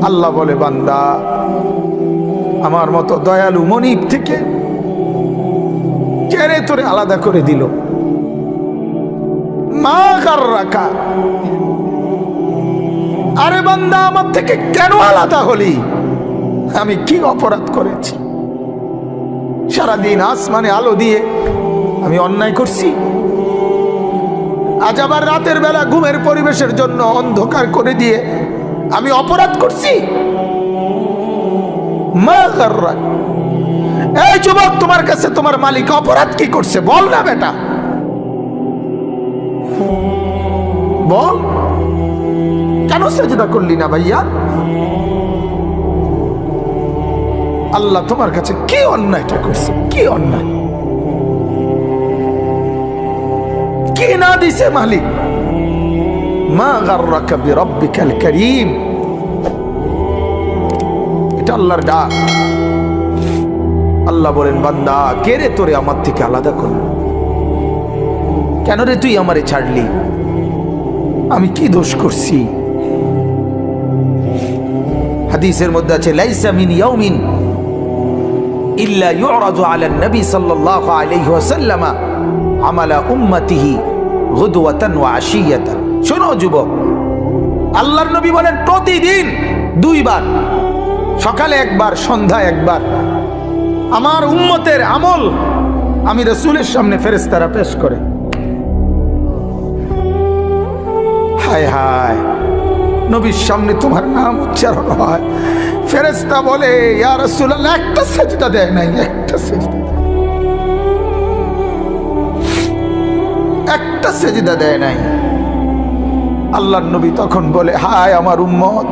আল্লাহ বলে, বান্দা আমার মতো দয়ালু মনিব থেকে কেড়ে তোরে আলাদা করে দিল। মা গাররাকা, আরে বান্দা আমার থেকে কেন আলাদা হলি? আমি কি অপরাধ করেছি? সারাদিন আসমানে আলো দিয়ে আমি অন্যায় করছি? আজ আবার রাতের বেলা ঘুমের পরিবেশের জন্য অন্ধকার করে দিয়ে আমি অপরাধ করছি? মা গাররাক, এই যুবক, তোমার কাছে তোমার মালিক অপরাধ কি করছে বল না বেটা, বল। কেন সেজদা করলি না ভাইয়া? আল্লাহ তোমার কাছে কি অন্যায়টা করছে? কি অন্যায়, কি না দিছে মালিক? মা গাররাকা বিরাব্বিকাল কারীম, এটা আল্লাহর ডাক। আল্লাহ বলেন, বান্দা কে রে তোরে আমার থেকে আলাদা করলো? কেন রে তুই আমারে ছাড়লি? আমি কি দোষ করছি? হাদিসের মধ্যে আছে, লাইসা মিন ইয়াউমিন ইল্লা ইউরাদু আলা নবী সাল্লাল্লাহু আলাইহি ওয়াসাল্লাম আমালা উম্মতিহি গুদওয়াতান ওয়া আশিয়াতান। শোনো যুবক, আল্লাহর নবী বলেন প্রতিদিন দুইবার, সকালে একবার, সন্ধ্যায় একবার, আমার উম্মতের আমল আমি রাসূলের সামনে ফেরেশতারা পেশ করে। হায় হায়, নবীর সামনে তোমার নাম উচ্চারণ হয়, ফেরেশতা বলে, ইয়া রাসূলুল্লাহ, একটা সিজদা দেয় নাই, একটা সিজদা, একটা সিজদা দেয় নাই। আল্লাহর নবী তখন বলে, হায় আমার উম্মত,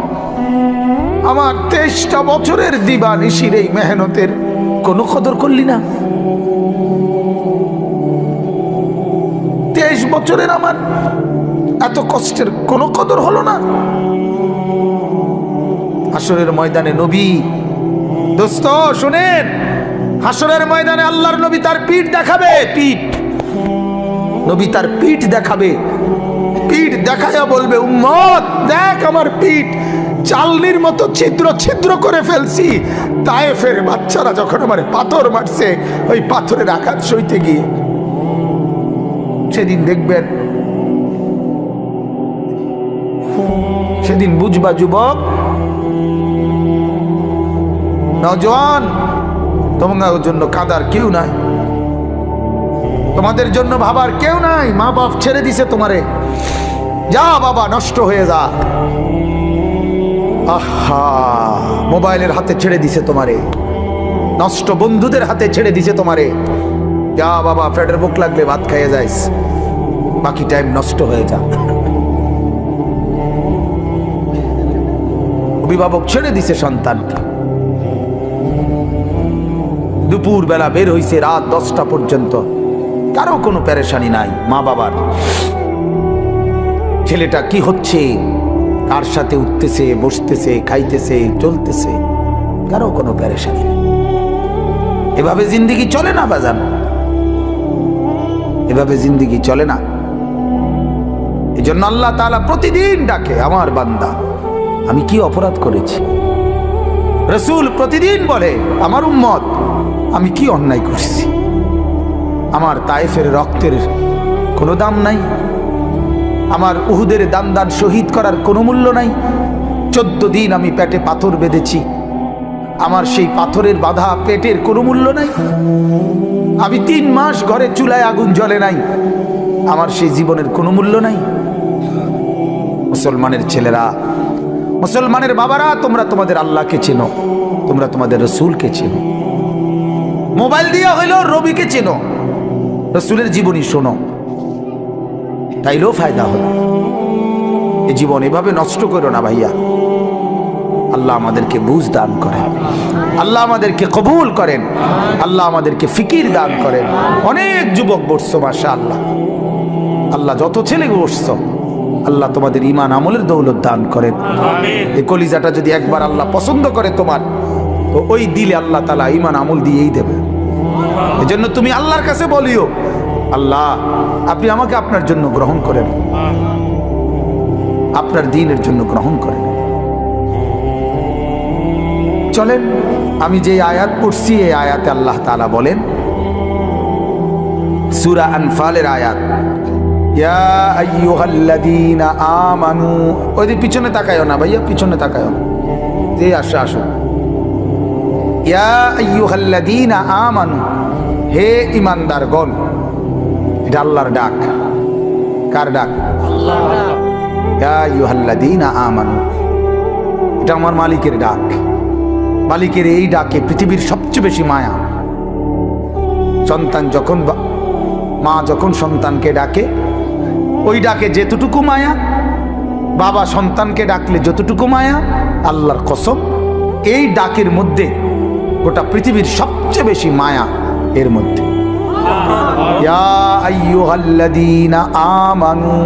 আমার 23টা বছরের দিবানিশির এই মেহনতের কোনো কদর করলি না? 23 বছরের আমার এত কষ্টের কোনো কদর হলো না? হাসরের ময়দানে নবী, দোস্ত শুনেন, হাসরের ময়দানে আল্লাহর নবী তার পিঠ দেখাবে, পিঠ, নবী তার পিঠ দেখাবে, পিঠ দেখায়া বলবে, উম্মত দেখ আমার পিঠ, চালনির মতো ছিদ্র ছিদ্র করে ফেলছি। তায়েফের বাচ্চারা যখন আমার পাথর মারছে, ওই পাথরের আঘাত সইতে গিয়ে। সেদিন দেখবেন, সেদিন বুঝবা যুবক, নওজোয়ান, তোমার জন্য কাদার কেউ নাই, তোমাদের জন্য ভাবার কেউ নাই। মা বাপ ছেড়ে দিছে তোমারে, যা বাবা নষ্ট হয়ে যা। আহা, মোবাইলের হাতে ছেড়ে দিছে তোমারে, নষ্ট বন্ধুদের হাতে ছেড়ে দিছে তোমারে, যা বাবা পেটের ভুক লাগলে ভাত খাইয়ে যাইস, বাকি টাইম নষ্ট হয়ে যা। অভিভাবক ছেড়ে দিছে সন্তানকে, দুপুর বেলা বের হইছে রাত 10টা পর্যন্ত, কারো কোনো পেরেশানি নাই মা বাবার। ছেলেটা কি হচ্ছে, কার সাথে উঠতেছে, বসতেছে, খাইতেছে, চলতেছে, কারো কোনো পেরেশানি নেই। এভাবে জিন্দেগি চলে না বাজান, এভাবে জিন্দেগি চলে না। এই জন্য আল্লাহ তাআলা প্রতিদিন ডাকে, আমার বান্দা আমি কি অপরাধ করেছি? রাসূল প্রতিদিন বলে, আমার উম্মত আমি কি অন্যায় করছি? আমার তায়েফের রক্তের কোনো দাম নাই, আমার উহুদের দান দান শহীদ করার কোনো মূল্য নাই। 14 দিন আমি পেটে পাথর বেঁধেছি, আমার সেই পাথরের বাধা পেটের কোনো মূল্য নাই। আমি 3 মাস ঘরে চুলায় আগুন জ্বলে নাই, আমার সেই জীবনের কোনো মূল্য নাই। মুসলমানের ছেলেরা, মুসলমানের বাবারা, তোমরা তোমাদের আল্লাহকে চেনো, তোমরা তোমাদের রাসূলকে চেনো। মোবাইল দিয়া হইলো রবিকে চেনো, রাসূলের জীবনী শোনো, তাইলেও ফায়দা হবে। এই জীবন এভাবে নষ্ট করো না ভাইয়া। আল্লাহ আমাদেরকে বুঝ দান করেন, আল্লাহ আমাদেরকে কবুল করেন, আল্লাহ আমাদেরকে ফিকির দান করেন। অনেক যুবক বসছো মাশাআল্লাহ, আল্লাহ যত ছেলে বসছো, আল্লাহ তোমাদের ঈমান আমলের দৌলত দান করেন। এই কলিজাটা যদি একবার আল্লাহ পছন্দ করে তোমার, তো ওই দিলে আল্লাহ তাআলা ঈমান আমল দিয়েই দেবে। এজন্য তুমি আল্লাহর কাছে বলিও, আল্লাহ আপনি আমাকে আপনার জন্য গ্রহণ করেন, আপনার দ্বীনের জন্য গ্রহণ করেন। চলেন আমি যে আয়াত পড়ছি এই আয়াতে আল্লাহ তাআলা বলেন, সূরা আনফালের আয়াত, ইয়া আইয়ুহাল্লাযীনা আমানু। ওই পিছনে তাকায়ও না ভাইয়া, পিছনে তাকায়ও না, যে আসো আসো। ইয়া আইয়ুহাল্লাযীনা আমানু, হে ঈমানদারগণ। এটা আল্লাহর ডাক। কার ডাক? আল্লাহর ডাক। ইয়া আইয়ুহাল্লাযীনা আমানু, এটা আমার মালিকের ডাক। মালিকের এই ডাকে পৃথিবীর সবচেয়ে বেশি মায়া। সন্তান যখন, মা যখন সন্তানকে ডাকে, ওই ডাকে যেতটুকু মায়া, বাবা সন্তানকে ডাকলে যতটুকু মায়া, আল্লাহর কসম এই ডাকের মধ্যে গোটা পৃথিবীর সবচেয়ে বেশি মায়া এর মধ্যে। ইয়া আইয়ুহাল্লাযীনা আমানু,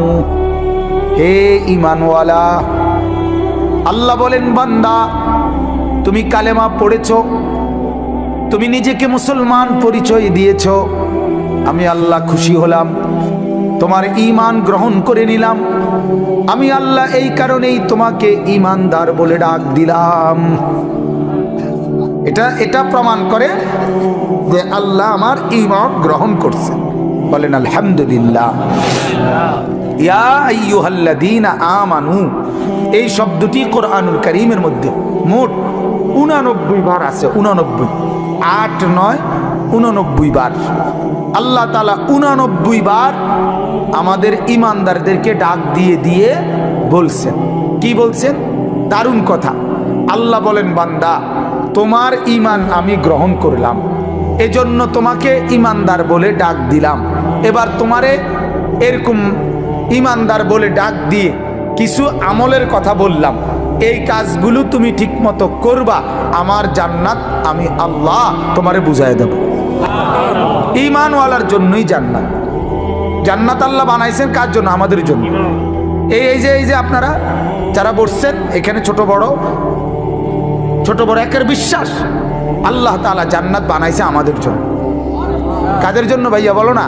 হে ঈমানওয়ালা। আল্লাহ বলেন, বান্দা তুমি কালেমা পড়েছ, তুমি নিজেকে মুসলমান পরিচয় দিয়েছ, আমি আল্লাহ খুশি হলাম, তোমার ঈমান গ্রহণ করে নিলাম। আমি আল্লাহ এই কারণেই তোমাকে ঈমানদার বলে ডাক দিলাম। এটা প্রমাণ করে যে আল্লাহ আমার ঈমান গ্রহণ করছে। বলেন আলহামদুলিল্লাহ। ইয়া আইয়ুহাল্লাযীনা আমানু, এই শব্দটি কোরআনুল কারীমের মধ্যে মোট 89 বার আছে। 89, 8, 9, 89 বার আল্লাহ তাআলা 89 বার আমাদের ঈমানদারদেরকে ডাক দিয়ে দিয়ে বলছেন। কি বলছেন? দারুণ কথা। আল্লাহ বলেন, বান্দা তোমার ঈমান আমি গ্রহণ করলাম, এজন্য তোমাকে ঈমানদার বলে ডাক দিলাম। এবার তোমারে এরকম ঈমানদার বলে ডাক দিয়ে কিছু আমলের কথা বললাম, এই কাজগুলো তুমি ঠিকমতো করবা, আমার জান্নাত আমি আল্লাহ তোমারে বুঝাই দেব। ঈমানওয়ালার জন্যই জান্নাত। জান্নাত আল্লাহ বানাইছেন কার জন্য? আমাদের জন্য। এই যে আপনারা যারা বসছেন এখানে, ছোট বড় একের বিশ্বাস আল্লাহ তাআলা জান্নাত বানাইছে আমাদের জন্য। কাদের জন্য ভাইয়া বলো না?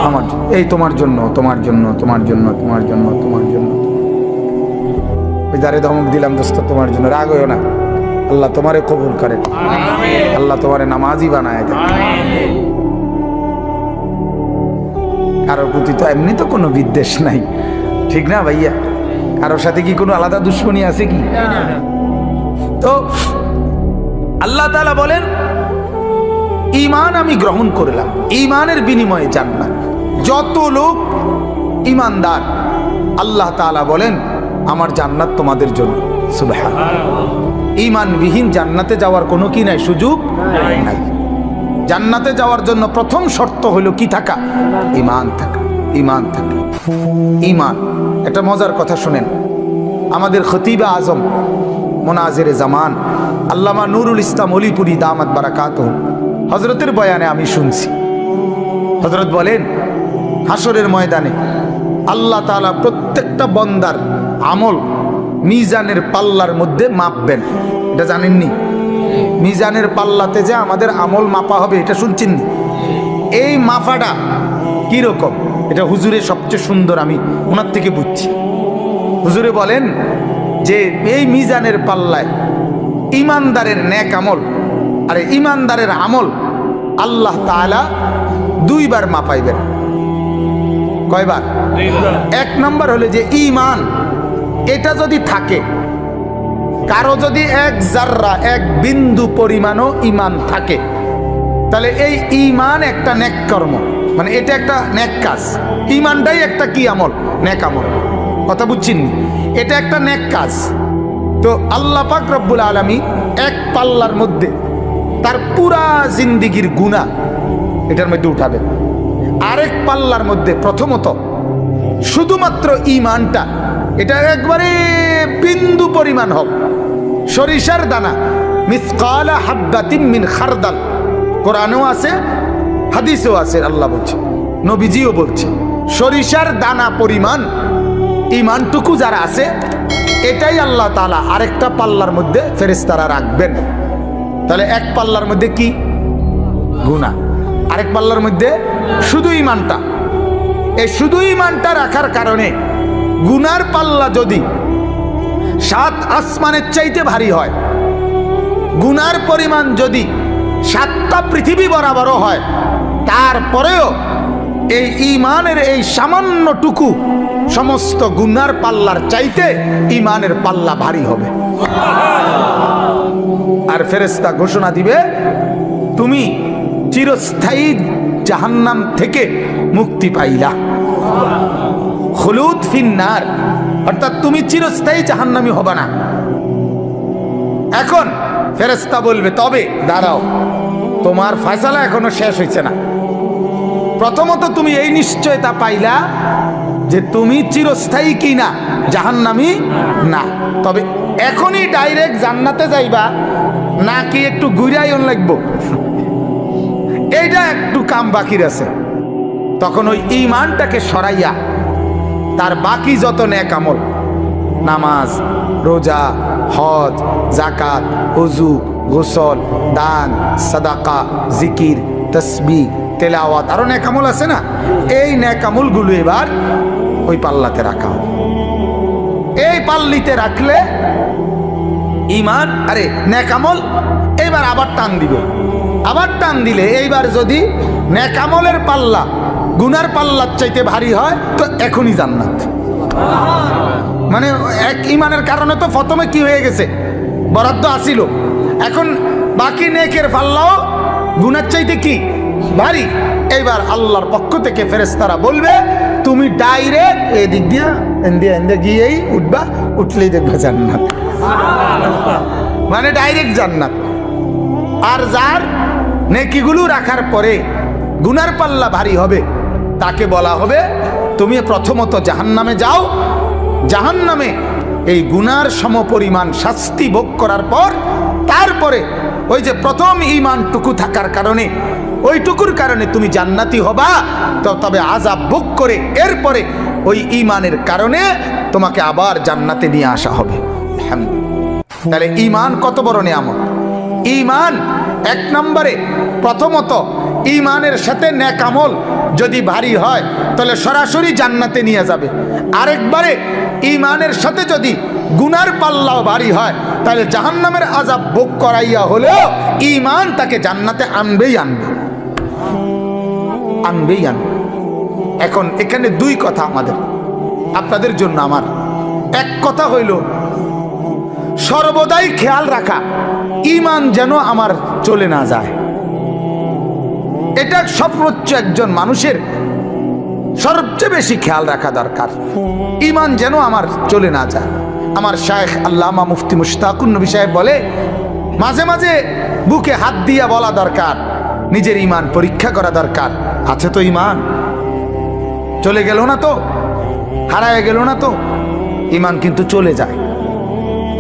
আমার জন্য। এই তোমার জন্য, তোমার জন্য, তোমার জন্য, তোমার জন্য, তোমার জন্য। ওই যারে ধমক দিলাম দোস্ত, তোমার জন্য রাগ হইও না। আল্লাহ তোমারে কবুল করেন, আল্লাহ তোমারে নামাজি বানায় দেন। কারোর প্রতি তো এমনি তো কোনো বিদ্বেষ নাই, ঠিক না ভাইয়া? কারোর সাথে কি কোনো আলাদা দুশ্মনী আছে কি? তো আল্লাহ তাআলা বলেন, ঈমান আমি গ্রহণ করলাম, ঈমানের বিনিময়ে জান্নাত। যত লোক ঈমানদার আল্লাহ তাআলা বলেন আমার জান্নাত তোমাদের জন্য। সুবহানাল্লাহ। ঈমানবিহীন জান্নাতে যাওয়ার কোনো কি নাই, সুযোগ নাই। জান্নাতে যাওয়ার জন্য প্রথম শর্ত হলো কি থাকা? ঈমান থাকা। ঈমান থাকা, ঈমান। একটা মজার কথা শুনেন, আমাদের খতিবে আজম মুনাজিরে জামান আল্লামা নুরুল ইসলাম অলিপুরি দামাত বারাকাতুহু হযরতের বয়ানে আমি শুনছি। হযরত বলেন, হাসরের ময়দানে আল্লাহ তাআলা প্রত্যেকটা বান্দার আমল মিজানের পাল্লার মধ্যে মাপবেন। এটা জানেননি? মিজানের পাল্লাতে যে আমাদের আমল মাপা হবে, এটা শুনছেন? এই মাপাটা কি রকম, এটা হুজুরের সবচেয়ে সুন্দর, আমি ওনার থেকে বুঝছি। হুজুরে বলেন যে এই মিজানের পাল্লায় ঈমানদারের নেক আমল আর ঈমানদারের আমল আল্লাহ তাআলা 2 বার মাপাইবেন। কয়বার? 1 নাম্বার হলো যে ঈমান, এটা যদি থাকে, কারো যদি 1 জাররা 1 বিন্দু পরিমাণও ঈমান থাকে, তাহলে এই ঈমান একটা নেক কর্ম, মানে এটা একটা নেক কাজ। ঈমানটাই একটা কি আমল? নেক আমল। কথা বুঝছেন? এটা একটা নেক কাজ। তো আল্লাহ পাক রব্বুল আলামিন এক পাল্লার মধ্যে তার পুরা জিন্দেগীর গুনাহ এটার মধ্যে উঠাবেন। আরেক পাল্লার মধ্যে প্রথমত শুধুমাত্র ঈমানটা, এটা একবারে বিন্দু পরিমাণ হোক, সরিষার দানা, মিসকালা হাব্বাতিন মিন খারদাল। কোরআনেও আছে, হাদিসেও আছে, আল্লাহ বলছে, নবীজিও বলছে, সরিষার দানা পরিমাণ ঈমানটুকু যারা আছে, এটাই আল্লাহ তাআলা আরেকটা পাল্লার মধ্যে ফেরেশতারা রাখবেন। তাহলে এক পাল্লার মধ্যে কি? গুনাহ। আরেক পাল্লার মধ্যে শুধু ঈমানটা। এই শুধু ঈমানটা রাখার কারণে গুনার পাল্লা যদি 7 আসমানের চাইতে ভারী হয়, গুনার পরিমাণ যদি 7টা পৃথিবী বরাবরও হয়, তারপরেও এই ঈমানের এই সামান্যটুকু সমস্ত গুনার পাল্লার চাইতে ঈমানের পাল্লা ভারী হবে। আর ফেরেশতা ঘোষণা দিবে, তুমি চিরস্থায়ী জাহান্নাম থেকে মুক্তি পাইলা। খুলুদ ফিন্নার, অর্থাৎ তুমি চিরস্থায়ী জাহান্নামী হবে না। এখন ফেরেশতা বলবে, তবে দাঁড়াও, তোমার ফয়সালা এখনো শেষ হয়েছে না। প্রথমত তুমি এই নিশ্চয়তা পাইলা যে তুমি চিরস্থায়ী কি না, জাহান্নামী না। তবে এখনই ডাইরেক্ট জান্নাতে যাইবা নাকি একটু ঘুরাইন লাগবো, এইটা একটু কাম বাকি আছে। তখন ওই ঈমানটাকে সরাইয়া তার বাকি যত নেক আমল, নামাজ, রোজা, হজ, যাকাত, ওযু, গোসল, দান, সাদাকা, জিকির, তাসবিহ, তেলাওয়াত, আরো নেক আমল আছে না, এই নেক আমলগুলো এবার ওই পাল্লাতে রাখা হবে। এই পাল্লিতে রাখলে ঈমান, আরে নেক আমল এইবার আবার টান দিবে। আবার টান দিলে এইবার যদি নেক আমলের পাল্লা গুনার পাল্লার চাইতে ভারী হয় তো এখনই জান্নাত। মানে এক ঈমানের কারণে তো প্রথমে কি হয়ে গেছে, বরাদ্দ আসিল, এখন বাকি নেকের পাল্লাও গুনার চাইতে কি ভারী। এইবার আল্লাহর পক্ষ থেকে ফেরেশতারা বলবে, তুমি ডাইরেক্ট এদিক দিয়া এন্দিয়া গিয়েই উঠবা, উঠলেই দেখবে জান্নাত। মানে ডাইরেক্ট জান্নাত। আর যার নেকিগুলো রাখার পরে গুনার পাল্লা ভারী হবে, তাকে বলা হবে, তুমি প্রথমত জাহান্নামে যাও, জাহান্নামে এই গুনার সমপরিমাণ শাস্তি ভোগ করার পর তারপরে ওই যে প্রথম ঈমানটুকু থাকার কারণে, ওইটুকুর কারণে তুমি জান্নাতি হবা। তো তবে আযাব ভোগ করে এরপরে ওই ঈমানের কারণে তোমাকে আবার জান্নাতে নিয়ে আসা হবে। তাহলে ঈমান কত বড় নিয়ামত। ঈমান এক নম্বরে, প্রথমত ঈমানের সাথে নেক আমল যদি ভারী হয় তাহলে সরাসরি জান্নাতে নিয়ে যাবে। আরেকবারে ঈমানের সাথে যদি গুনার পাল্লাও ভারী হয় তাহলে জাহান্নামের আযাব ভোগ করাইয়া হলেও ঈমান তাকে জান্নাতে আনবেই আনবে। এখন এখানে দুই কথা আমাদের, আপনাদের জন্য আমার। এক কথা হইল সর্বদাই খেয়াল রাখা ঈমান যেন আমার চলে না যায়। এটা সর্বোচ্চ একজন মানুষের সবচেয়ে বেশি খেয়াল রাখা দরকার, ঈমান যেন আমার চলে না যায়। আমার শায়েখ আল্লামা মুফতি মুশতাকুন নবী সাহেব বলে, মাঝে মাঝে বুকে হাত দিয়া বলা দরকার, নিজের ঈমান পরীক্ষা করা দরকার। আছে তো ঈমান? চলে গেল না তো, হারায় গেল না তো? ঈমান কিন্তু চলে যায়।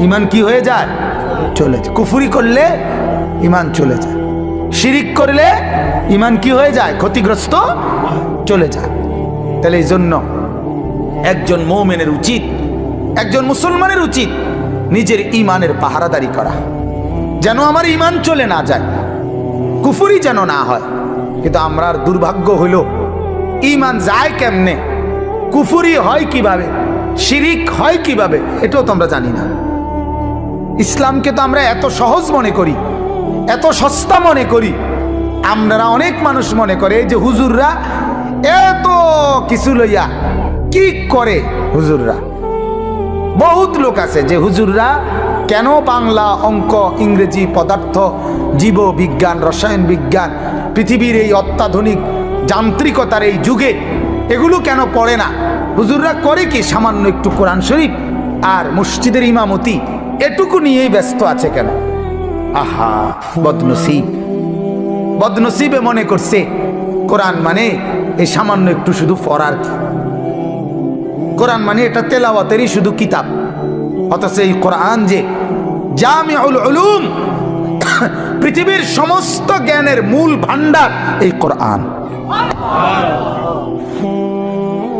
ঈমান কি হয়ে যায়? চলে যায়। কুফরি করলে ঈমান চলে যায়, শিরিক করলে ঈমান কি হয়ে যায়? ক্ষতিগ্রস্ত চলে যায়। তাহলে এই জন্য একজন মুমিনের উচিত, একজন মুসলমানের উচিত নিজের ঈমানের পাহারাদারি করা, যেন আমার ঈমান চলে না যায়, কুফরি যেন না হয়। কিন্তু আমরার দুর্ভাগ্য হইল ঈমান যায় কেমনে, কুফরি হয় কিভাবে, শিরিক হয় কিভাবে, এটাও তো আমরা জানি না। ইসলামকে তো আমরা এত সহজ মনে করি, এত সস্তা মনে করি। আমরা অনেক মানুষ মনে করে যে হুজুররা এত কিছু লইয়া কি করে। হুজুররা, বহুত লোক আছে যে হুজুররা কেন বাংলা, অঙ্ক, ইংরেজি, পদার্থ, জীব বিজ্ঞান, রসায়ন বিজ্ঞান, পৃথিবীর এই অত্যাধুনিক যান্ত্রিকতার এই যুগে এগুলো কেন পড়ে না? হুজুররা করে কি? সামান্য একটু কোরআন শরীফ আর মসজিদের ইমামতি, এটুকু নিয়েই ব্যস্ত আছে কেন? আহা, বদনসিব। বদনসিবে মনে করছে কোরআন মানে এই সামান্য একটু শুধু পড়ার, কোরআন মানে এটা তেলাওয়াতেরই শুধু কিতাব। অথচ এই কোরআন যে জামিউল উলুম, পৃথিবীর সমস্ত জ্ঞানের মূল ভান্ডার এই কোরআন।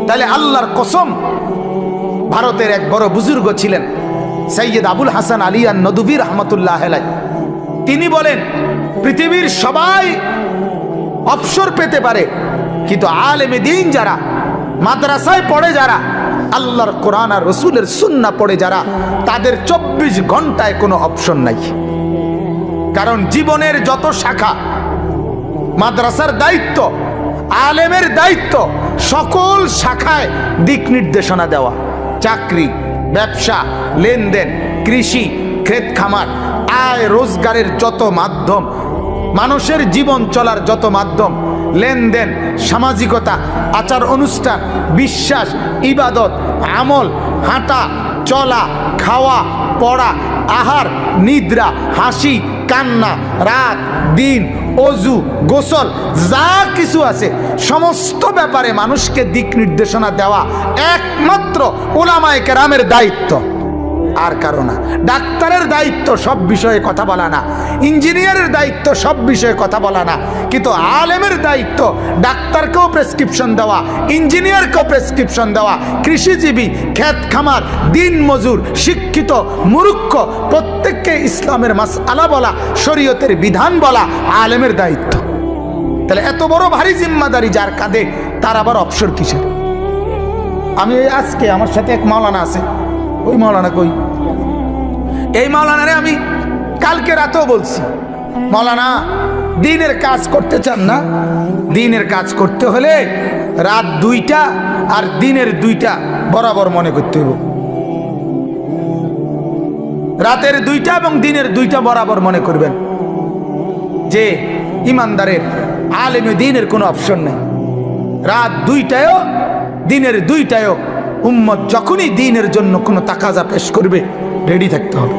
তাহলে আল্লাহর কসম, ভারতের এক বড় বুজুর্গ ছিলেন সৈয়দ আবুল হাসান আলী আন-নদভী রহমতুল্লাহ আলাইহি। তিনি বলেন, পৃথিবীর সবাই অবসর পেতে পারে, কিন্তু আলেমে দ্বীন যারা, মাদ্রাসায় পড়ে যারা, আল্লাহর কোরআন আর রসুলের সুন্নাহ পড়ে যারা, তাদের 24 ঘন্টায় কোনো অপশন নাই। কারণ জীবনের যত শাখা, মাদ্রাসার দায়িত্ব, আলেমের দায়িত্ব, সকল শাখায় দিক নির্দেশনা দেওয়া। চাকরি, ব্যবসা, লেনদেন, কৃষি, ক্ষেত খামার, আয় রোজগারের যত মাধ্যম, মানুষের জীবন চলার যত মাধ্যম, লেনদেন, সামাজিকতা, আচার অনুষ্ঠান, বিশ্বাস, ইবাদত, আমল, হাঁটা চলা, খাওয়া পড়া, আহার নিদ্রা, হাসি কান্না, রাত দিন, অজু গোসল, যা কিছু আছে সমস্ত ব্যাপারে মানুষকে দিক নির্দেশনা দেওয়া একমাত্র উলামায়ে কেরামের দায়িত্ব, আর কারো না। ডাক্তারের দায়িত্ব সব বিষয়ে কথা বলা না, ইঞ্জিনিয়ারের দায়িত্ব সব বিষয়ে কথা বলা না, কিন্তু আলেমের দায়িত্ব ডাক্তারকেও প্রেসক্রিপশন দেওয়া, ইঞ্জিনিয়ারকেও প্রেসক্রিপশন দেওয়া, কৃষিজীবী, ক্ষেত খামার, দিন মজুর, শিক্ষিত মূর্খ প্রত্যেককে ইসলামের মাসআলা বলা, শরীয়তের বিধান বলা আলেমের দায়িত্ব। তাহলে এত বড় ভারী জিম্মাদারি যার কাঁধে, তার আবার অবসর কিসের? আমি আজকে আমার সাথে এক মাওলানা আছে, ওই মাওলানা কই, এই মাওলানারে আমি কালকে রাতেও বলছি, মাওলানা দিনের কাজ করতে চান না? দিনের কাজ করতে হলে রাত 2টা আর দিনের 2টা বরাবর মনে করতে হবে। রাতের 2টা এবং দিনের 2টা বরাবর মনে করবেন যে ইমানদারের আলেমে দিনের কোনো অপশন নেই। রাত 2টায়ও দিনের 2টায়ও উম্মত যখনই দিনের জন্য কোনো তাকাজা পেশ করবে রেডি থাকতে হবে।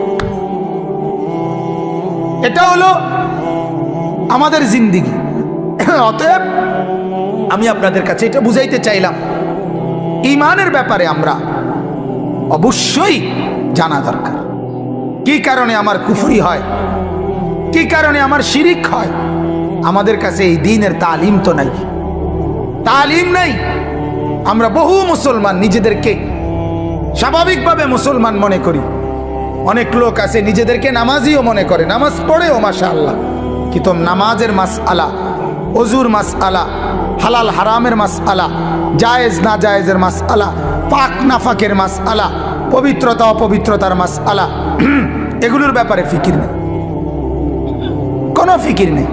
এটা হলো আমাদের জিন্দিগি। অতএব আমি আপনাদের কাছে এটা বুঝাইতে চাইলাম, ঈমানের ব্যাপারে আমরা অবশ্যই জানা দরকার। কি কারণে আমার কুফরি হয়, কি কারণে আমার শিরিক হয়? আমাদের কাছে এই দ্বীনের তালিম তো নাই, তালিম নাই। আমরা বহু মুসলমান নিজেদেরকে স্বাভাবিকভাবে মুসলমান মনে করি। অনেক লোক আছে নিজেদেরকে নামাজিও মনে করে, নামাজ পড়েও মাশাআল্লাহ, কিন্তু নামাজের মাসআলা, ওযুর মাসআলা, হালাল হারামের মাসআলা, জায়েজ না জায়েজের মাসআলা, পাক নাফাকের মাসআলা, পবিত্রতা অপবিত্রতার মাসআলা, এগুলোর ব্যাপারে ফিকির নেই, কোনো ফিকির নেই।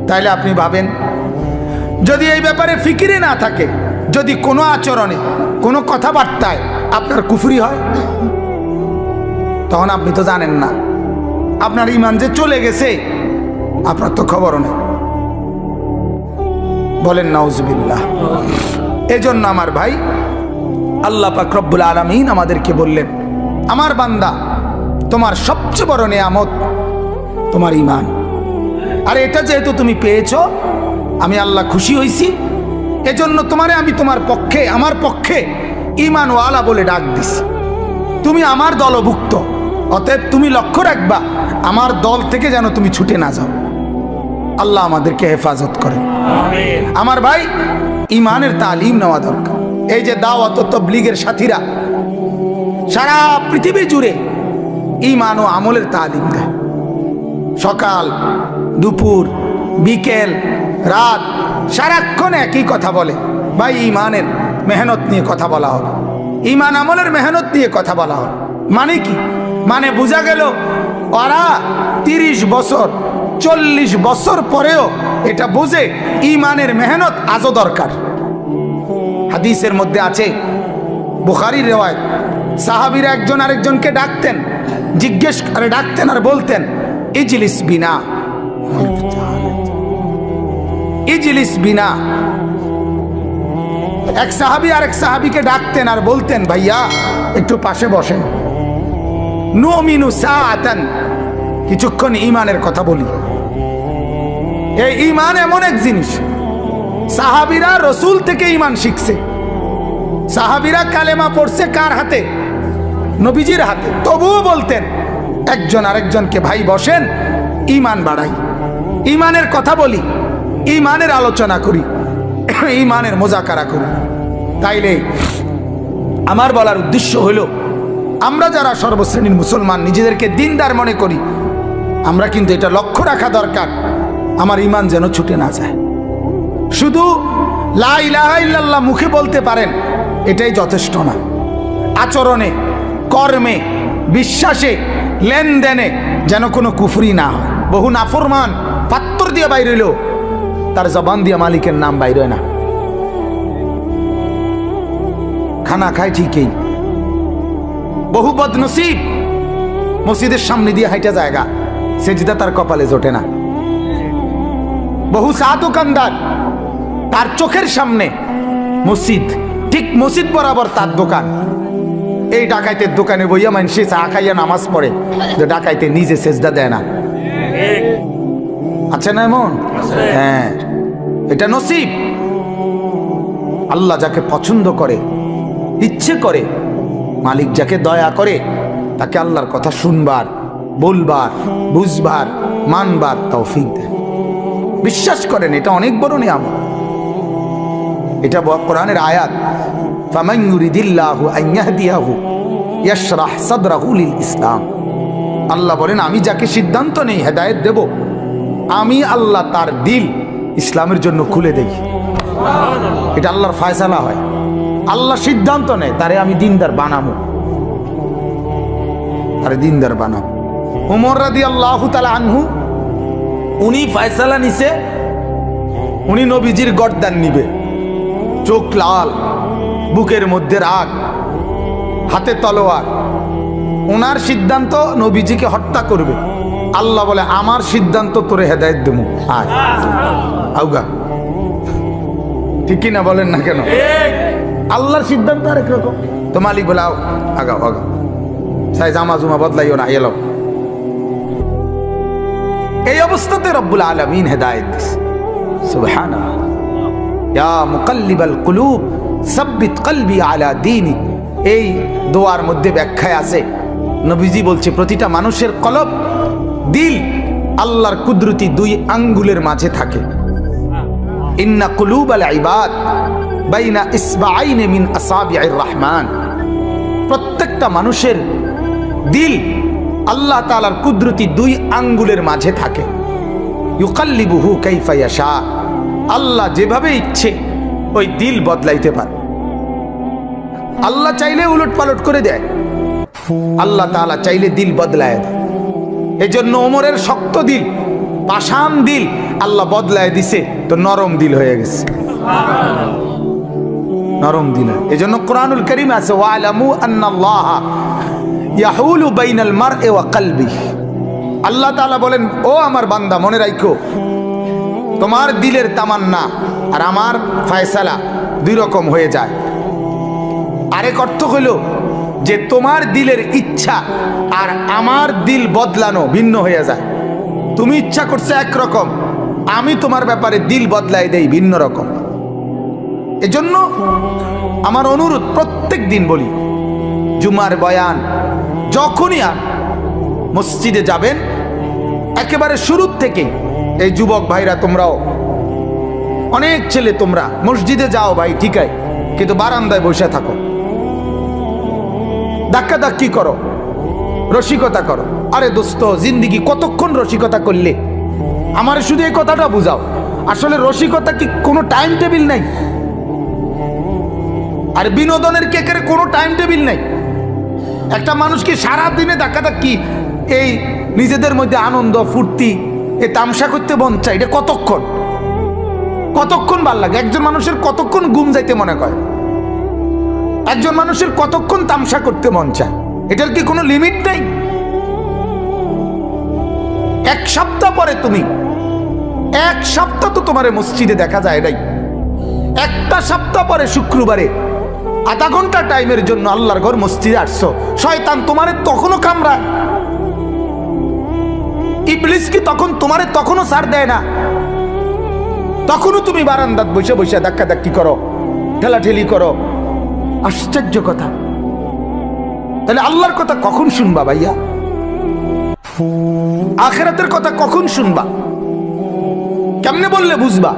তাইলে আপনি ভাবেন, যদি এই ব্যাপারে ফিকিরে না থাকে, যদি কোনো আচরণে কোনো কথাবার্তায় আপনার কুফরি হয়, তখন আপনি তো জানেন না, আপনার ঈমান যে চলে গেছে আপনার তো খবরও নেই। বলেন নাউজুবিল্লাহ। এজন্য আমার ভাই, আল্লাহ পাক রব্বুল আলামিন আমাদেরকে বললেন, আমার বান্দা তোমার সবচেয়ে বড় নিয়ামত তোমার ঈমান, আর এটা যেহেতু তুমি পেয়েছো, আমি আল্লাহ খুশি হইছি, এজন্য তোমারে আমি তোমার পক্ষে, আমার পক্ষে ঈমানওয়ালা বলে ডাক দিছি। তুমি আমার দলভুক্ত, অতএব তুমি লক্ষ্য রাখবা আমার দল থেকে যেন তুমি ছুটে না যাও। আল্লাহ আমাদেরকে হেফাজত করেন। আমার ভাই, ঈমানের তালিম নেওয়া দরকার। এই যে দাওয়াত ও তাবলীগের সাথীরা সারা পৃথিবী জুড়ে ঈমান ও আমলের তালিম দেয়, সকাল দুপুর বিকেল রাত সারাক্ষণ একই কথা বলে। ভাই, ঈমানের মেহনত নিয়ে কথা বলা হবে, ঈমান আমলের মেহনত নিয়ে কথা বলা হবে। মানে কি? মানে বোঝা গেল ওরা 30 বছর 40 বছর পরেও এটা বোঝে ঈমানের মেহনত আজও দরকার। হাদিসের মধ্যে আছে, বুখারীর রিওয়ায়াত, সাহাবীরা একজন আরেকজনকে ডাকতেন, জিজ্ঞেস করে ডাকতেন আর বলতেন, ইজলিস বিনা, ইজলিস বিনা। এক সাহাবী আরেক সাহাবীকে ডাকতেন আর বলতেন, ভাইয়া একটু পাশে বসেন, নুমিনু সাআতান, কিছুক্ষণ ঈমানের কথা বলি। এই ঈমান এমন এক জিনিস, সাহাবীরা রাসূল থেকে ঈমান শিখছে। সাহাবীরা কালেমা পড়ছে কার হাতে? নবীজির হাতে। তবুও বলতেন একজন আরেকজনকে, ভাই বসেন, ঈমান বাড়াই, ঈমানের কথা বলি, ঈমানের আলোচনা করি, ঈমানের মুযাকারা করি। তাইলে আমার বলার উদ্দেশ্য হলো, আমরা যারা সর্বশ্রেণীর মুসলমান নিজেদেরকে দিনদার মনে করি, আমরা কিন্তু এটা লক্ষ্য রাখা দরকার আমার ঈমান যেন ছুটে না যায়। শুধু লা ইলাহা ইল্লাল্লাহ মুখে বলতে পারেন, এটাই যথেষ্ট না। আচরণে, কর্মে, বিশ্বাসে, লেনদেনে যেন কোনো কুফরি না হয়। বহু নাফরমান পাত্তর দিয়ে বাইর হইল, তার জবান দিয়ে মালিকের নাম বাইর হয় না। খানা খায় ঠিকই, বহু বদনসিব মসজিদের সামনে দিয়ে হাইটা জায়গা, সেজদা তার কপালে জোটে না। বহু চা দোকানদার, তার চোখের সামনে মসজিদ, ঠিক মসজিদ বরাবর তার দোকান। এই ডাকাইতের দোকানে বইয়া মানুষে চা খাইয়া নামাজ পড়ে, যে ডাকাইতে নিজে সেজদা দেয় না। আছে না এমন? হ্যাঁ, এটা নসিব। আল্লাহ যাকে পছন্দ করে, ইচ্ছে করে, মালিক যাকে দয়া করে, তাকে আল্লাহর কথা শুনবার, বলবার, বুঝবার, মানবার তৌফিক দেয়। বিশ্বাস করেন, এটা অনেক বড় নিয়ামত। এটা কোরআনের আয়াত, ফামান ইউরিদিল্লাহু আন ইয়াহদিয়াহু ইয়াশরাহ সাদরাহু লিল ইসলাম। আল্লাহ বলেন, আমি যাকে সিদ্ধান্ত নেই হেদায়েত দেব, আমি আল্লাহ তার দিল ইসলামের জন্য খুলে দেই। এটা আল্লাহর ফয়সালা হয়। আল্লাহ সিদ্ধান্ত নেয়, তারে আমি দিনদার বানাবো, তারে দিনদার বানাবো। ওমর রাদিয়াল্লাহু তাআলা আনহু, উনি ফয়সালা নিছে, উনি নবীজির গর্দান নিবে, চোখ লাল, বুকের মধ্যে রাগ, হাতে তলোয়ার। ওনার সিদ্ধান্ত নবীজিকে হত্যা করবে। আল্লাহ বলে, আমার সিদ্ধান্ত তোরে হেদায়েত দেবো, আয় আউগা। ঠিক কিনা বলেন না কেন? আল্লাহর সিদ্ধান্ত আরেক রকম। তো মালিক বলে, আও আগাও আগাও, সাই জামা জুমা বদলাইও না, এলো। এই অবস্থাতে রব্বুল আলামিন হেদায়েত দিছে। সুবহানাল্লাহ। ইয়া মুকাল্লিবাল কুলুব সাব্বিত কলবি আলা দীনিক। এই দোয়ার মধ্যে ব্যাখ্যায় আছে, নবীজি বলছে, প্রতিটা মানুষের কলব, দিল আল্লাহর কুদরতি দুই আঙ্গুলের মাঝে থাকে। ইন্না কুলুবাল ইবাদ বাইনা ইসবাআইন মিন আসাবিআর রহমান। প্রত্যেকটা মানুষের দিল আল্লাহ তাআলার কুদরতি দুই আঙ্গুলের মাঝে থাকে। ইউকাল্লিবুহু কাইফা ইয়াশা। আল্লাহ যেভাবে ইচ্ছে ওই দিল বদলাইতে পারে। আল্লাহ চাইলে উলট পালট করে দেয়, আল্লাহ তাআলা চাইলে দিল বদলায় দেয়। এই জন্য ওমরের শক্ত দিল, পাষাণ দিল আল্লাহ বদলায় দিছে, তো নরম দিল হয়ে গেছে, নরম দিল। এই জন্য কোরআনুল কারীম আছে, ওয়ালামু আন্নাল্লাহা ইয়াহুলু বাইনাল মারই ওয়া কলবিহি। আল্লাহ তাআলা বলেন, ও আমার বান্দা, মনে রাখো, তোমার দিলের তামান্না আর আমার ফয়সালা দুই রকম হয়ে যায়। আরেক অর্থ হইল যে তোমার দিলের ইচ্ছা আর আমার দিল বদলানো ভিন্ন হয়ে যায়। তুমি ইচ্ছা করছো একরকম, আমি তোমার ব্যাপারে দিল বদলাই দেই ভিন্ন রকম। এজন্য আমার অনুরোধ, প্রত্যেক দিন বলি, জুমার বয়ান যখনই আর মসজিদে যাবেন, একেবারে শুরুর থেকে, এই যুবক ভাইরা, তোমরাও অনেক ছেলে, তোমরা মসজিদে যাও ভাই, ঠিক আছে, কিন্তু বারান্দায় বসে থাকো, ধাক্কা ধাক্কি করো, রসিকতা করো। আরে দোস্ত, জিন্দিগি কতক্ষণ রসিকতা করলে? আমার শুধু এই কথাটা বুঝাও, আসলে রসিকতা কি কোনো টাইম টেবিল নাই? আর বিনোদনের কেকের কোনো টাইম টেবিল নাই। একটা মানুষকে সারাদিনে ধাক্কা ধাক্কি, এই নিজেদের মধ্যে আনন্দ ফুর্তি, এই তামসা করতে মন চায়, এটা কতক্ষণ? কতক্ষণ ভাল লাগে? একজন মানুষের কতক্ষণ ঘুম যাইতে মনে করে? একজন মানুষের কতক্ষণ তামসা করতে মন চায়? এটার কি কোনো লিমিট নেই? এক সপ্তাহ পরে তুমি, এক সপ্তাহ তো তোমার মসজিদে দেখা যায় নাই, একটা সপ্তাহ পরে শুক্রবারে আধা ঘন্টা টাইমের জন্য আল্লাহর ঘর মসজিদে আসছো, শয়তান তোমারে তখনও কামড়ায়? ইবলিস কি তখন তোমারে তখনও ছাড় দেয় না? তখনও তুমি বারান্দাত বসে বসে ধাক্কা ধাক্কি করো, ঠেলাঠেলি করো। আশ্চর্য কথা। তাহলে আল্লাহর কথা কখন শুনবা ভাইয়া? আখিরাতের কথা কখন শুনবা? কেমনে বললে বুঝবা?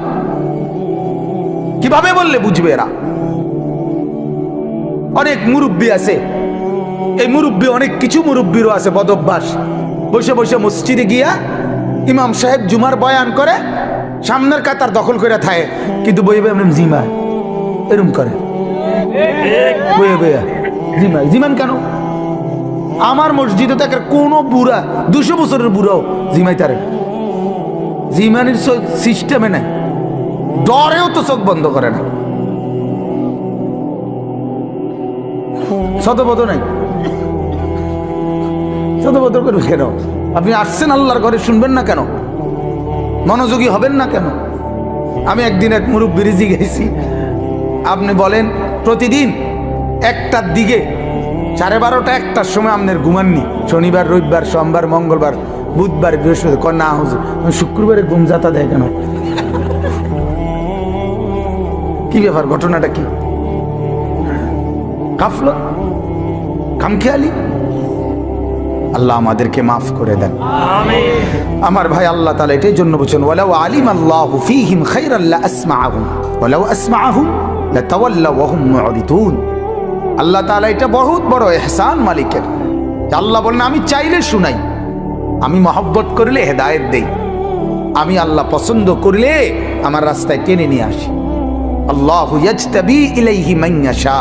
কিভাবে বললে বুঝবে এরা? অনেক মুরব্বী আছে, এই মুরব্বী, অনেক কিছু মুরব্বীরও আছে বদ অভ্যাস, বসে বসে মসজিদে গিয়া ইমাম সাহেব জুমার বয়ান করে, সামনের কাতার দখল করে থাকে, কিন্তু বইয়ে বইয়ে এমন জিমায়, এরম করে বইয়ে বইয়া জিমায়। জিমান কেন? আমার মসজিদে থাকে কোনো বুড়া, 200 বছরের বুড়াও জিমাইতারে। জিমানির সিস্টেমে নাই, ডরেও তো চোখ বন্ধ করে না, শতবোধ নাই। শতবোধ করবে কেন? আপনি আসছেন আল্লাহর ঘরে, শুনবেন না কেন? মনোযোগী হবেন না কেন? আমি একদিন এক মুরব্বির জিজ্ঞেসি, আপনি বলেন প্রতিদিন 1টার দিকে 12:30 1টার সময় আপনার ঘুমাননি? শনিবার, রবিবার, সোমবার, মঙ্গলবার, বুধবার, বৃহস্পতিবার? না হুজুর, শুক্রবারে ঘুম যাতা দেয় কেন? কি ব্যাপার? ঘটনাটা কি? গাফলত, খামখেয়ালি। আল্লাহ আমাদেরকে মাফ করে দেন। আমার ভাই, আল্লাহ তাআলা এটাই জন্য বলেন, ওয়ালাউ আলিমাল্লাহু ফীহিম খায়রান লা আসমাআহুম ওয়ালাউ আসমাআহুম লাতাওয়াল্লাউ ওয়া হুম মু'রিদুন। আল্লাহ তাআলা এটা বহুত বড় ইহসান মালিকের। আল্লাহ বলেন, আমি চাইলে শুনাই, আমি মহব্বত করলে হেদায়েত দেই, আমি আল্লাহ পছন্দ করলে আমার রাস্তায় টেনে নিয়ে আসি। আল্লাহু ইয়াজতাবি ইলাইহি মান ইয়াশা।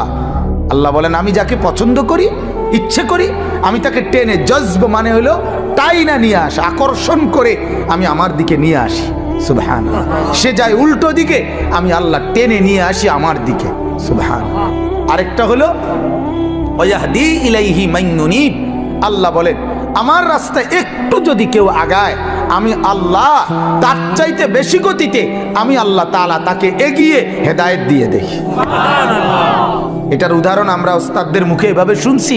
আল্লাহ বলেন, আমি যাকে পছন্দ করি, ইচ্ছে করি, আমি তাকে টেনে, জজব মানে হলো টাইনা নিয়ে আসা, আকর্ষণ করে আমি আমার দিকে নিয়ে আসি। সুবহানাল্লাহ। সে যায় উল্টো দিকে, আমি আল্লাহ টেনে নিয়ে আসি আমার দিকে। সুবহানাল্লাহ। আরেকটা হলো ওয়াহদি ইলাইহি মান ইউনিব। আল্লাহ বলেন, আমার রাস্তায় একটু যদি কেউ আগায়, আমি আল্লাহ তার চাইতে বেশি গতিতে আমি আল্লাহ তাআলা তাকে এগিয়ে হেদায়েত দিয়ে দেই। সুবহানাল্লাহ। এটার উদাহরণ আমরা ওস্তাদদের মুখে এভাবে শুনছি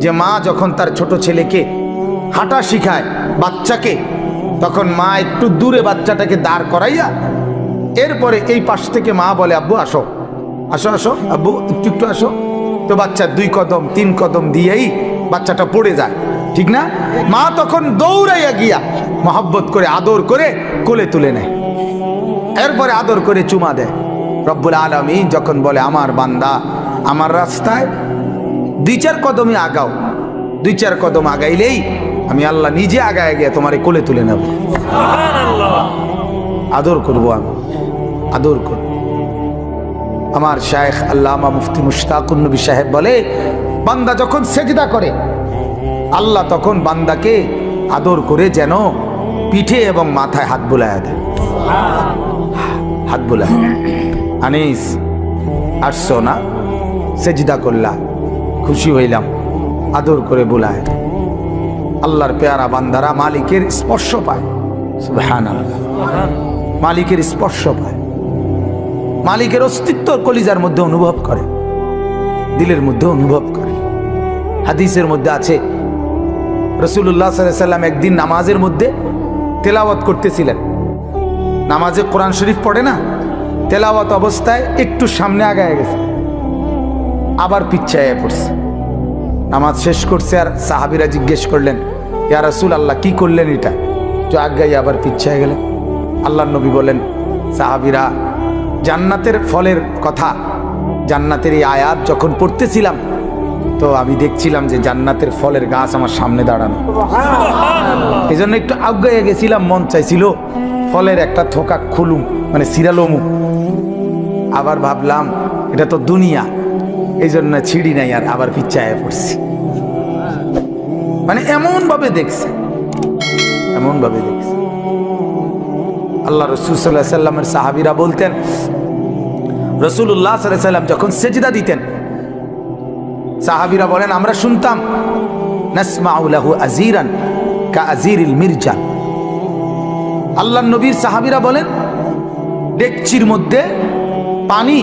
যে মা যখন তার ছোট ছেলেকে হাঁটা শিখায়, বাচ্চাকে, তখন মা একটু দূরে বাচ্চাটাকে দাঁড় করাইয়া এরপরে এই পাশ থেকে মা বলে, আব্বু আসো, আসো আসো আব্বু, একটু একটু আসো। তো বাচ্চা 2 কদম 3 কদম দিয়েই বাচ্চাটা পড়ে যায়, ঠিক না? মা তখন দৌড়াইয়া গিয়া মহব্বত করে, আদর করে কোলে তুলে নেয়, এরপরে আদর করে চুমা দেয়। রব্বুল আলামিন যখন বলে, আমার বান্দা আমার রাস্তায় 2-4 কদমই আগাও, 2-4 কদম আগাইলেই আমি আল্লাহ নিজে আগায় গিয়ে তোমার কোলে তুলে নেব। সুবহানাল্লাহ। আদর করবো, আমি আদর করব। আমার শায়েখ আল্লামা মুফতি মুশতাকুন নবী সাহেব বলে, বান্দা যখন সেজদা করে, আল্লাহ তখন বান্দাকে আদর করে যেন পিঠে এবং মাথায় হাত বুলায় দেয়। হাত বুলায়, আনিস আসছো না, সেজদা করলা, খুশি হইলাম, আদর করে বুলায়। আল্লাহর পেয়ারা বান্দারা মালিকের স্পর্শ পায়। সুবহানাল্লাহ। মালিকের স্পর্শ পায়, মালিকের অস্তিত্ব কলিজার মধ্যে অনুভব করে, দিলের মধ্যে অনুভব করে। হাদিসের মধ্যে আছে, রাসূলুল্লাহ সাল্লাল্লাহু আলাইহি ওয়াসাল্লাম একদিন নামাজের মধ্যে তেলাওয়াত করতেছিলেন। নামাজে কোরআন শরীফ পড়ে না, তেলাওয়াত অবস্থায় একটু সামনে আগায় গেছে, আবার পিছায়ে পড়ছে। নামাজ শেষ করছে, আর সাহাবীরা জিজ্ঞেস করলেন, ইয়া রাসূলুল্লাহ কি করলেন এটা? তো আগাই আবার পিছায়ে গেলেন। আল্লাহর নবী বলেন, সাহাবীরা জান্নাতের ফলের কথা, জান্নাতের এই আয়াত যখন পড়তেছিলাম, তো আমি দেখছিলাম যে জান্নাতের ফলের গাছ আমার সামনে দাঁড়ানো, এই জন্য একটু আগাইয়া গেছিলাম, মন চাইছিল ফলের একটা থোকা খুলুম, মানে সিরালমু। আবার ভাবলাম এটা তো দুনিয়া, এই জন্য ছিঁড়ি নাই, আর আবার পিছায় পড়ছি। মানে এমন ভাবে দেখছে, এমন ভাবে দেখছে। আল্লাহ রাসূল সাল্লাল্লাহু আলাইহি ওয়াসাল্লামের সাহাবীরা বলতেন, রাসূলুল্লাহ সাল্লাল্লাহু আলাইহি ওয়াসাল্লাম যখন সেজদা দিতেন, সাহাবীরা বলেন আমরা শুনতাম, নাসমাউ লাহু আজিরান কাআজিরিল মিরজান। আল্লাহর নবীর সাহাবীরা বলেন, ডেকচির মধ্যে পানি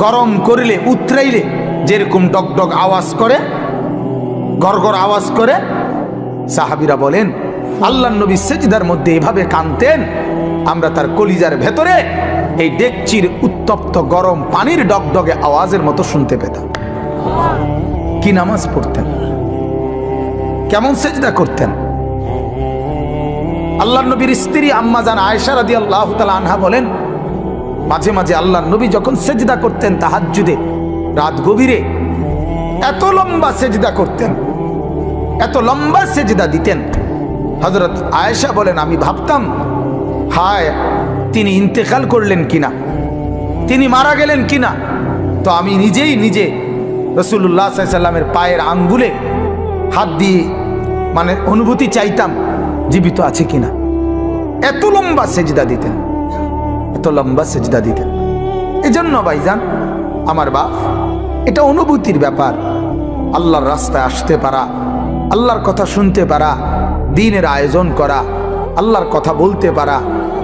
গরম করলে, উতরাইলে যেরকম ডগডগ আওয়াজ করে, গড়গড় আওয়াজ করে, সাহাবীরা বলেন আল্লাহর নবী সেজদার মধ্যে এভাবে কাঁদতেন, আমরা তার কলিজার ভেতরে এই ডেকচির উত্তপ্ত গরম পানির ডগডগে আওয়াজের মতো শুনতে পেতাম। কি নামাজ পড়তেন, কেমন সেজদা করতেন। আল্লাহর নবীর স্ত্রী আম্মা জান আয়েশা রাদিয়াল্লাহু তাআলা আনহা বলেন, মাঝে মাঝে আল্লাহর নবী যখন সেজদা করতেন তাহাজ্জুদে, রাত গভীরে, এত লম্বা সেজদা করতেন, এত লম্বা সেজদা দিতেন। হযরত আয়েশা বলেন, আমি ভাবতাম হায় তিনি ইন্তেকাল করলেন কিনা, তিনি মারা গেলেন কিনা। তো আমি নিজেই নিজে রাসূলুল্লাহ সাল্লাল্লাহু আলাইহি ওয়াসাল্লামের পায়ের আঙ্গুলে হাত দিয়ে মানে অনুভূতি চাইতাম জীবিত আছে কিনা। এত লম্বা সেজদা দিতেন, এত লম্বা সেজদা দিতেন। এজন্য ভাইজান আমার বাপ, এটা অনুভূতির ব্যাপার। আল্লাহর রাস্তায় আসতে পারা, আল্লাহর কথা শুনতে পারা, দ্বীনের আয়োজন করা, আল্লাহর কথা বলতে পারা,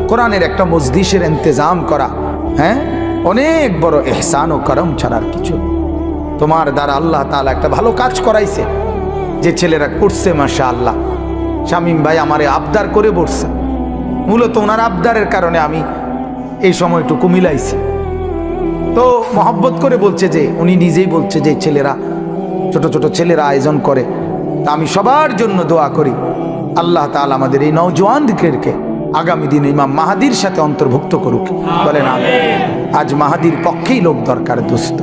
কোরআনের একটা মজলিসের ইন্তজাম করা, হ্যাঁ, অনেক বড় ইহসান ও করম ছাড়ার কিছু। তোমার দ্বারা আল্লাহ তাআলা একটা ভালো কাজ করাইছে, যে ছেলেরা করছে মাশাআল্লাহ। শামীম ভাই আমারে আবদার করে বসছে, মূলত ওনার আবদারের কারণে আমি এই সময়টুকু মিলাইছি। তো মহব্বত করে বলছে, যে উনি নিজেই বলছে যে ছেলেরা, ছোট ছোট ছেলেরা আয়োজন করে, তা আমি সবার জন্য দোয়া করি আল্লাহ তাআলা আমাদের এই নওজোয়ানদেরকে আগামী দিনে ইমাম মাহাদির সাথে অন্তর্ভুক্ত করুক। বলেন আমিন। আজ মাহাদির পক্ষেই লোক দরকার দোস্ত।